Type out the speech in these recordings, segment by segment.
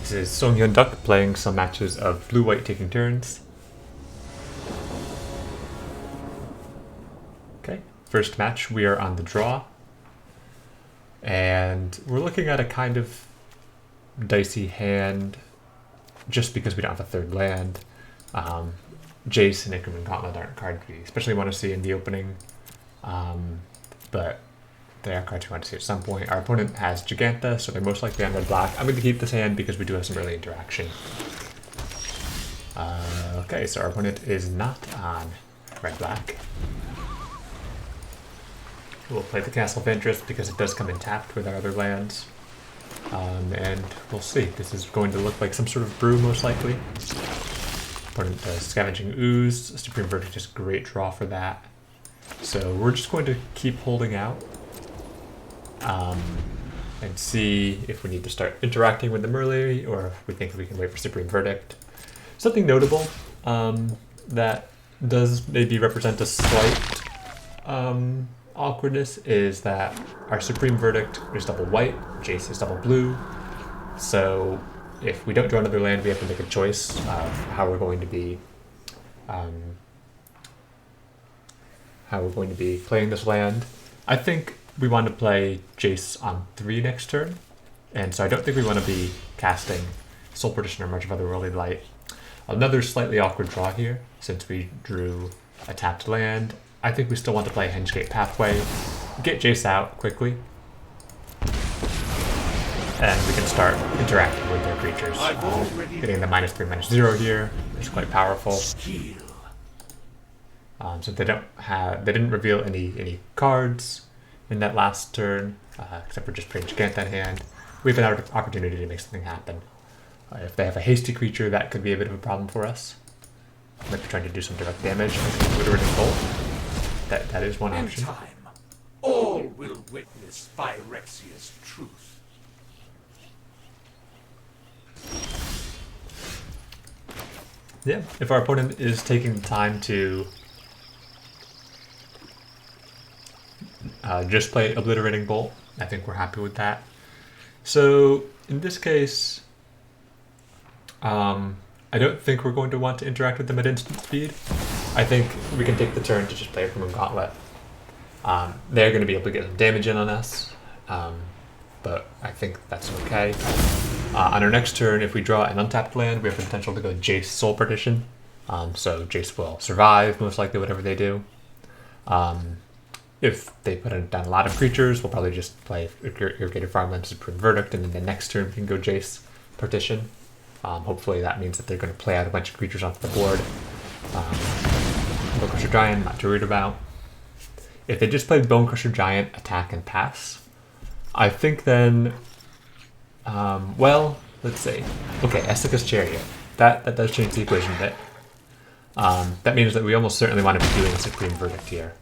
This is Songhyun Duck playing some matches of blue-white taking turns. Okay, first match we are on the draw. And we're looking at a kind of dicey hand just because we don't have a third land. Jace and Ichormoon Gauntlet aren't cards we especially want to see in the opening. But they are cards we want to see at some point. Our opponent has Giganta, so they're most likely on red-black. I'm going to keep this hand because we do have some early interaction. Okay, so our opponent is not on red-black. We'll play the Castle of Interest because it does come in tapped with our other lands. And we'll see. This is going to look like some sort of brew, most likely. Opponent does Scavenging Ooze. Supreme Verdict is a great draw for that. So we're just going to keep holding out. And see if we need to start interacting with them early, or if we think we can wait for Supreme Verdict. Something notable that does maybe represent a slight awkwardness is that our Supreme Verdict is double white, Jace is double blue. So if we don't draw another land, we have to make a choice of how we're going to be playing this land. I think we want to play Jace on 3 next turn, and so I don't think we want to be casting Soul Perdition or March of Otherworldly Light. Another slightly awkward draw here, since we drew a tapped land. I think we still want to play Hengegate Pathway, get Jace out quickly, and we can start interacting with their creatures. Getting the -3, -0 here is quite powerful. So they didn't reveal any cards in that last turn, except for just putting Giganta in hand. We have an opportunity to make something happen. If they have a hasty creature, that could be a bit of a problem for us. Might be trying to do some direct damage, like a Obliterating Bolt. That is one option. In time, all will witness Phyrexia's truth. Yeah, if our opponent is taking the time to just play Obliterating Bolt, I think we're happy with that. So in this case, I don't think we're going to want to interact with them at instant speed. I think we can take the turn to just play Ichormoon Gauntlet. They're going to be able to get some damage in on us, but I think that's okay. On our next turn, if we draw an untapped land, we have the potential to go Jace Soul Perdition. So Jace will survive, most likely, whatever they do. If they put down a lot of creatures, we'll probably just play Irrigated Farmland, Supreme Verdict, and then the next turn we can go Jace Partition. Hopefully that means that they're going to play out a bunch of creatures onto the board. Bone Crusher Giant, not too worried about. If they just played Bone Crusher Giant, attack, and pass, I think then, well, let's see. Okay, Essica's Chariot. That does change the equation a bit. That means that we almost certainly want to be doing a Supreme Verdict here.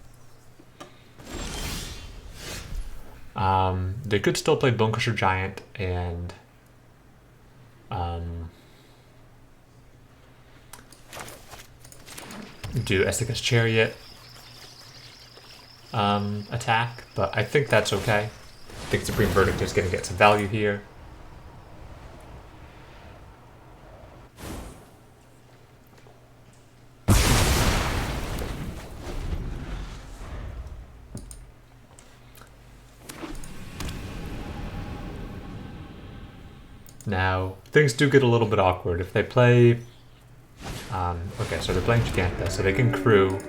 They could still play Bone Crusher Giant and do Essica's Chariot attack, but I think that's okay. I think Supreme Verdict is going to get some value here. Now, things do get a little bit awkward. If they play... okay, so they're playing Giganta, so they can crew.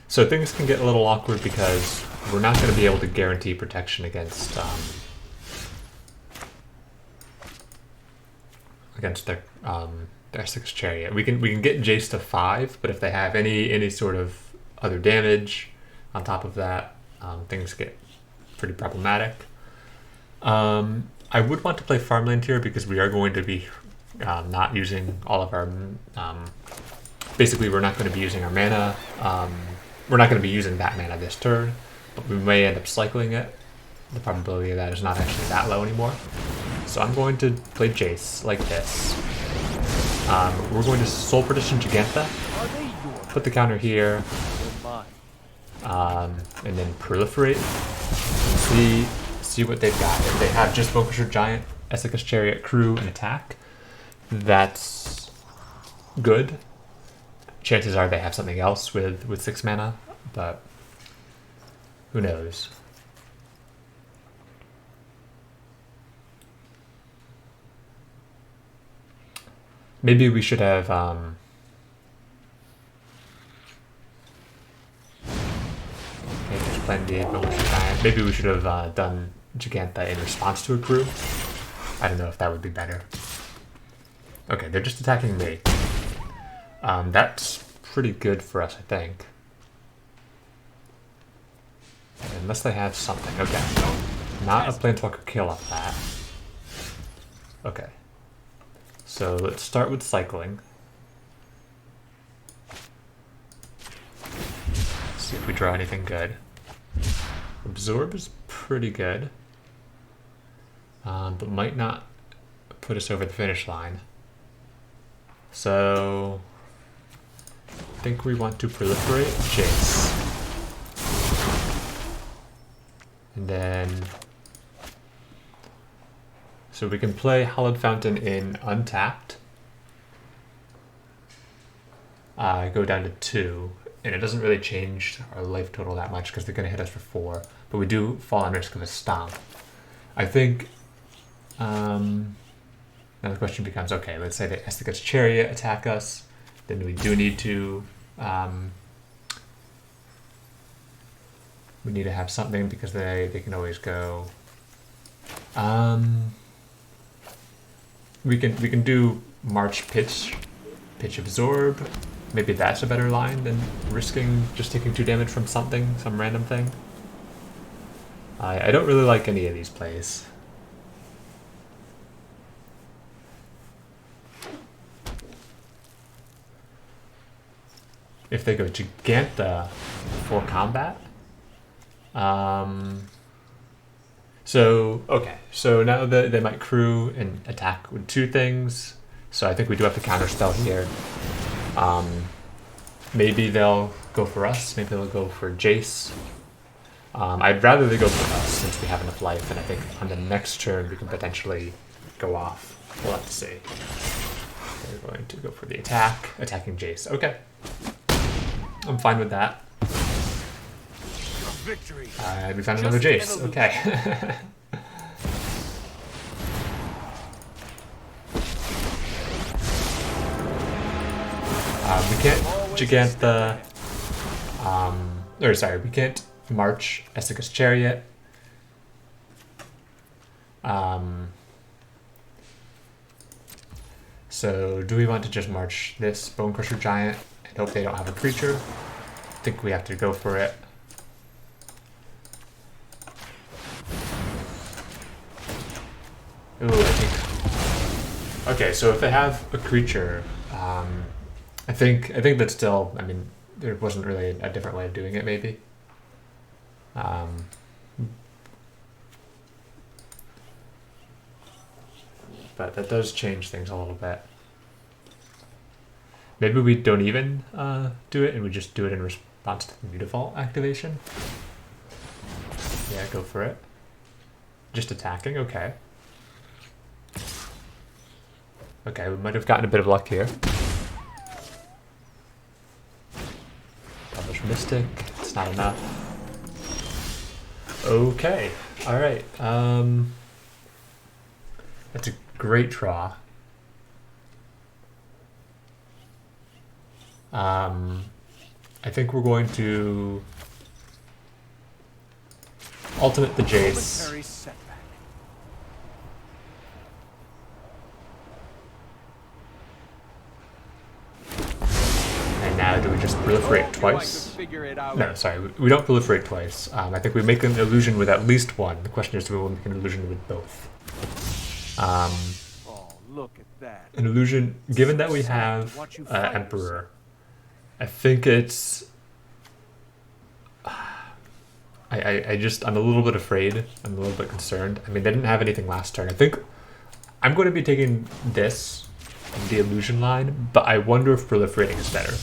So things can get a little awkward because we're not going to be able to guarantee protection against their Six Chariot. We can get Jace to 5, but if they have any sort of other damage on top of that, things get pretty problematic. I would want to play Farmland here because we are going to be not using all of our... basically, we're not going to be using our mana. We're not going to be using that mana this turn, but we may end up cycling it. The probability of that is not actually that low anymore. So I'm going to play Jace like this. We're going to Soul Perdition Giganta, put the counter here, and then proliferate. See what they've got. If they have just Bone Crusher Giant, Essica's Chariot, Crew, and attack, that's good. Chances are they have something else with 6 mana, but who knows? Maybe we should have just playing the Giant. Maybe we should have done Giganta in response to a crew. I don't know if that would be better. Okay, they're just attacking me. That's pretty good for us, I think. Unless they have something. Okay. Not a Planeswalker kill off that. Okay. So let's start with cycling. See if we draw anything good. Absorb is pretty good. But might not put us over the finish line. So I think we want to proliferate Jace. And then so we can play Hallowed Fountain in untapped. Go down to 2, and it doesn't really change our life total that much because they're going to hit us for 4, but we do fall on risk of a stomp. I think now the question becomes, okay, let's say the Esthet's Chariot attack us, then we do need to have something because they can always go. We can do March Pitch Absorb. Maybe that's a better line than risking just taking 2 damage from something, some random thing. I don't really like any of these plays. If they go Giganta for combat. So, okay, so now they might crew and attack with 2 things, so I think we do have to counterspell here. Maybe they'll go for us, maybe they'll go for Jace. I'd rather they go for us since we have enough life, and I think on the next turn we can potentially go off. We'll have to see. They're going to go for the attack, attacking Jace. Okay. I'm fine with that. Victory. We found another Jace. Okay. We can't Giganta. We can't March Esthet's Chariot. So do we want to just march this Bone Crusher Giant and hope they don't have a creature? I think we have to go for it. Ooh, I think. Okay, so if they have a creature, I think that's still. I mean, there wasn't really a different way of doing it, maybe. But that does change things a little bit. Maybe we don't even do it, and we just do it in response to the new default activation. Yeah, go for it. Just attacking, okay. Okay, we might have gotten a bit of luck here. Publish Mystic, it's not enough. Okay, alright. That's a great draw. I think we're going to ultimate the Jace. And now do we just proliferate twice? No, sorry, we don't proliferate twice. I think we make an illusion with at least one. The question is, do we make an illusion with both? Look at that. An illusion, given that we have Emperor, I think it's... I'm a little bit afraid. I'm a little bit concerned. I mean, they didn't have anything last turn. I think I'm going to be taking this, the illusion line, but I wonder if proliferating is better.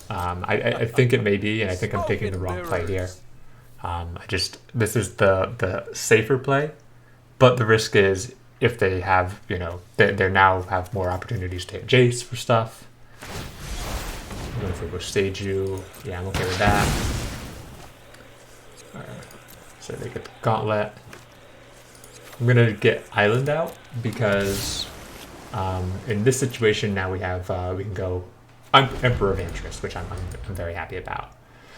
I think it may be, and I think I'm taking the wrong play here. This is the safer play, but the risk is if they have, you know, they now have more opportunities to hit Jace for stuff. I'm going for Boseiju. Yeah, I'm okay with that. So they get the Gauntlet. I'm going to get Island out because in this situation now we have, we can go Emperor of Interest, which I'm very happy about.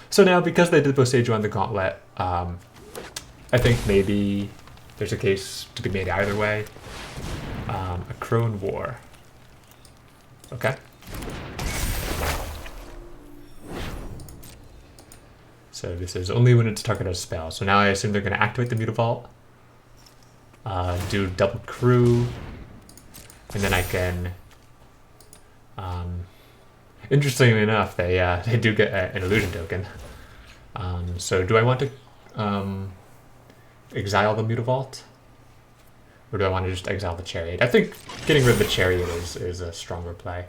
So now because they did Boseiju on the Gauntlet, I think maybe there's a case to be made either way. A Crone War. Okay. So this is only when it's targeted as a spell. So now I assume they're going to activate the Mutavault, do double crew, and then I can. Interestingly enough, they do get an illusion token. So do I want to exile the Mutavault? Or do I want to just exile the Chariot? I think getting rid of the Chariot is a stronger play.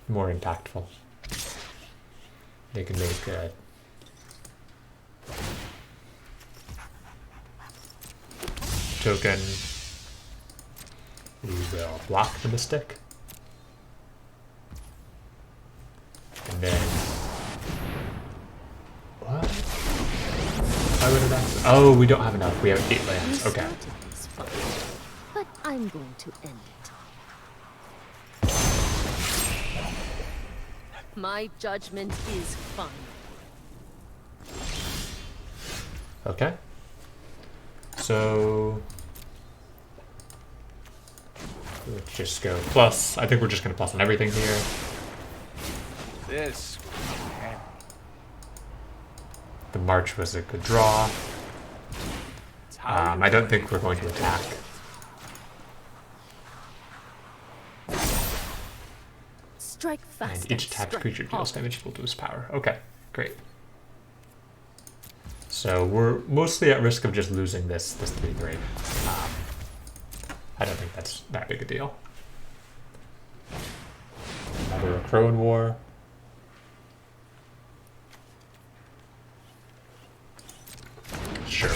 More impactful. They can make a token. We will block the Mystic. And then what? Why would it ask? Oh, we don't have enough. We have 8 lands. Okay. But I'm going to end it. My judgment is final. Okay. So let's just go plus. I think we're just going to plus on everything here. This will be handy. The March was a good draw. I don't think we're going to attack. Strike fast. And each tapped creature deals damage equal to his power. Okay, great. So we're mostly at risk of just losing this 3/3. I don't think that's that big a deal. Another Crone War. Sure.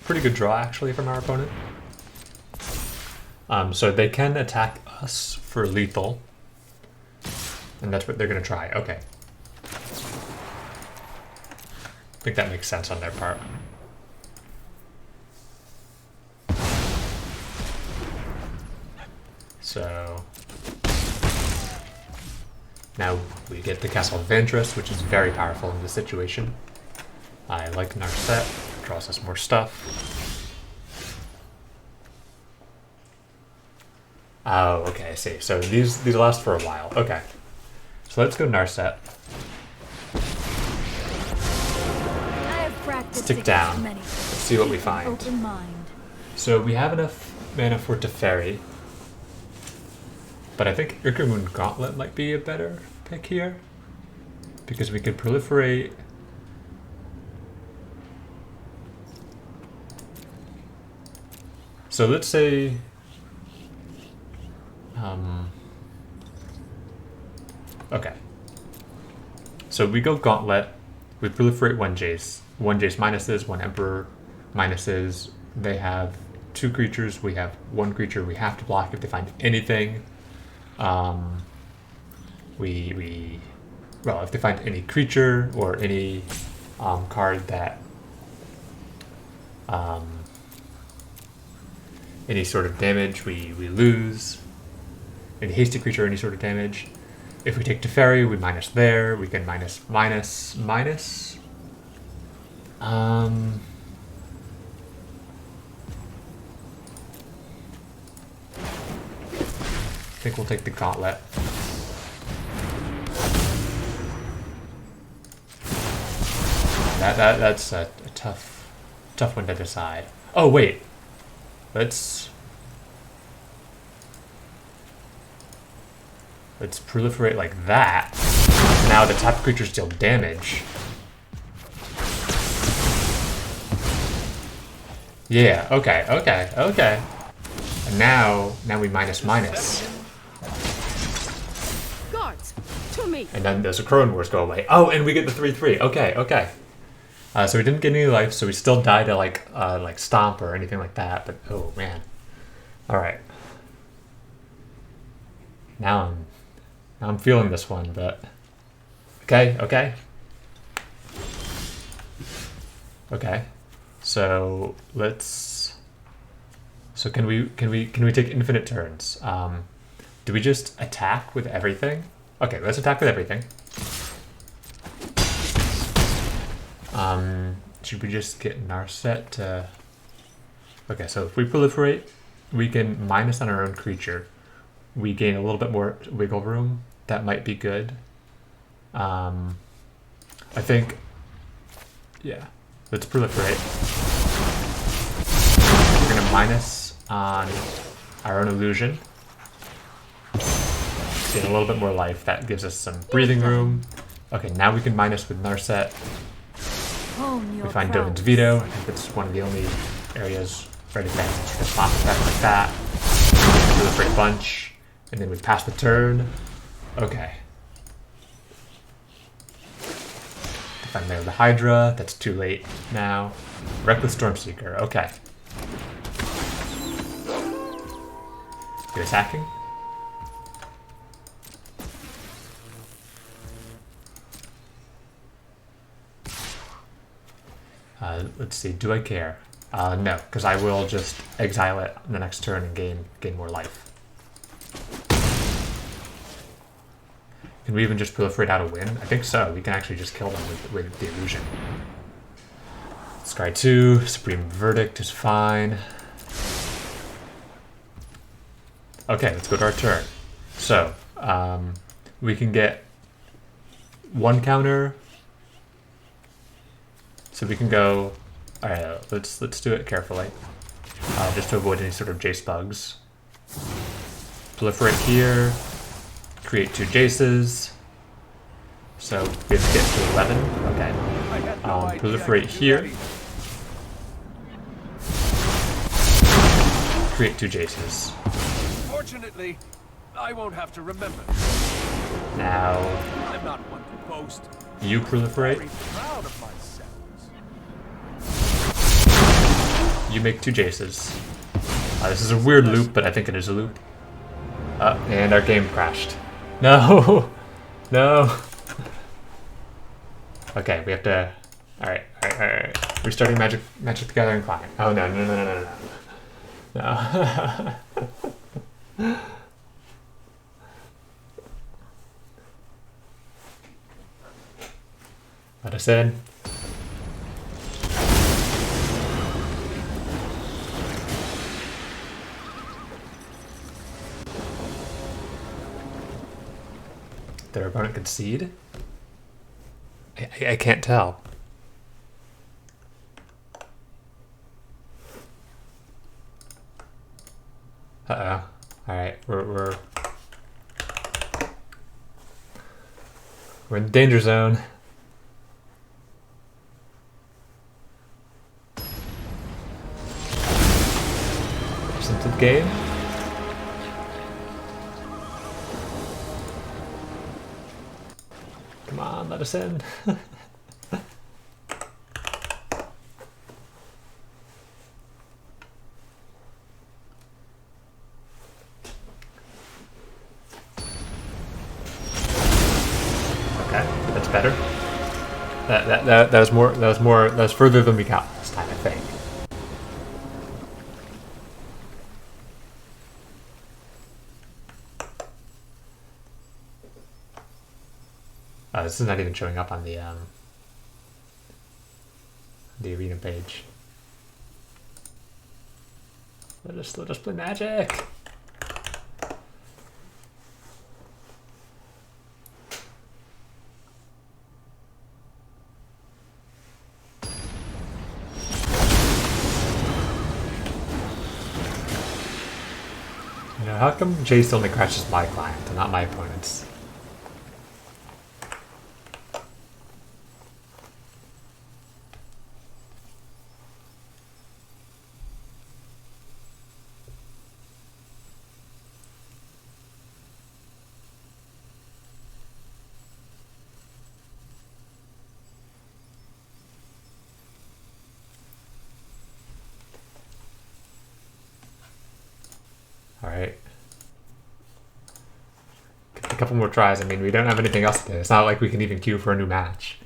Pretty good draw actually from our opponent. So they can attack us for lethal. And that's what they're going to try. Okay. I think that makes sense on their part. So now we get the Castle of Ventress, which is very powerful in this situation. I like Narset, draws us more stuff. Oh, okay, I see. So these last for a while. Okay. So let's go Narset. Stick down. Let's see what we find. So we have enough mana for Teferi. But I think Ichormoon Gauntlet might be a better pick here. Because we could proliferate. So let's say okay. So we go Gauntlet, we proliferate one Jace minuses, one Emperor minuses. They have 2 creatures, we have 1 creature we have to block if they find anything. Well, if they find any creature or any card that any sort of damage, we lose. Any hasty creature, any sort of damage. If we take Teferi, we minus there. We can minus. I think we'll take the Gauntlet. That's a tough one to decide. Oh wait, let's proliferate like that. Now the tapped creatures deal damage. Yeah, okay. And now we minus. Guards, to me. And then those Crone Wars go away. Oh, and we get the 3/3. Okay. So we didn't get any life, so we still die to like Stomp or anything like that, but oh man. Alright. Now I'm feeling this one, but okay. Okay. So can we take infinite turns? Do we just attack with everything? Okay, let's attack with everything. Should we just get Narset to... Okay, so if we proliferate, we can minus on our own creature. We gain a little bit more wiggle room. That might be good. I think... Yeah, let's proliferate. We're going to minus on our own illusion. Gain a little bit more life. That gives us some breathing room. Okay, now we can minus with Narset. We find Dovin's Veto. I think that's one of the only areas for anything. Just a pop effect like that. Proliferate a bunch. And then we pass the turn. Okay. Defend there the Hydra. That's too late now. Reckless Stormseeker. Okay. Good attacking. Let's see, do I care? No, because I will just exile it the next turn and gain more life. Can we even just proliferate out a win? I think so. We can actually just kill them with the illusion. Scry 2, Supreme Verdict is fine. Okay, let's go to our turn. So, we can get one counter. So we can go... Alright, let's do it carefully. Just to avoid any sort of Jace bugs. Proliferate here. Create 2 Jaces. So we have to get to 11. Okay. Proliferate here. Create 2 Jaces. Fortunately, I won't have to remember. Now... I'm not one to boast. You proliferate. I'm proud of myself. You make 2 Jaces. This is a weird loop, but I think it is a loop. And our game crashed. No! No! Okay, we have to... Alright. Restarting Magic the Gathering Climb. Oh, no. No. Let us in. Did our opponent concede? I can't tell. Uh-oh. Alright, we're in the danger zone. Presented game. Come on, let us in. Okay, that's better. That was further than we got this time, I think. This is not even showing up on the arena page. Let us play Magic. You know, how come Jace only crashes my client and not my opponent's? a couple more tries. I mean, we don't have anything else to do. It's not like we can even queue for a new match.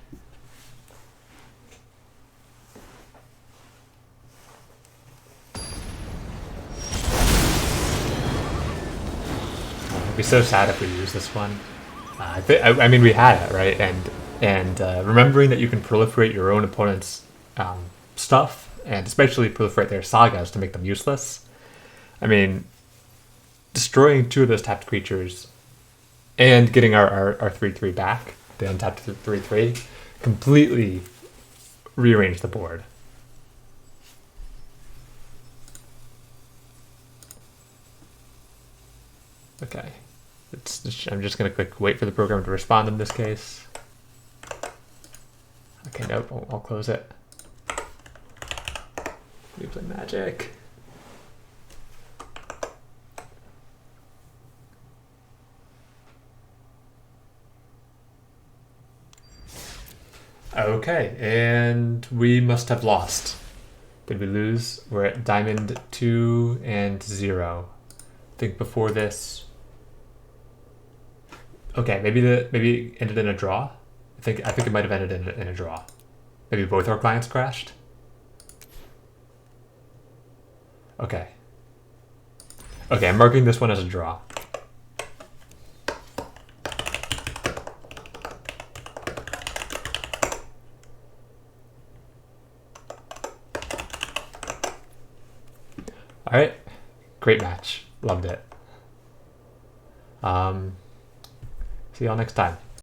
It'd be so sad if we lose this one. I mean, we had it, right? And remembering that you can proliferate your own opponent's stuff, and especially proliferate their sagas to make them useless. I mean, destroying 2 of those tapped creatures and getting our 3/3 back, the untapped 3/3, completely rearranged the board. Okay. I'm just going to click wait for the program to respond in this case. Okay, nope, I'll close it. We play Magic. Okay, and we must have lost. Did we lose? We're at Diamond 2 and 0. I think before this. Okay, maybe it ended in a draw. I think it might have ended in a draw. Maybe both our clients crashed. Okay. Okay, I'm marking this one as a draw. All right, great match. Loved it. See y'all next time.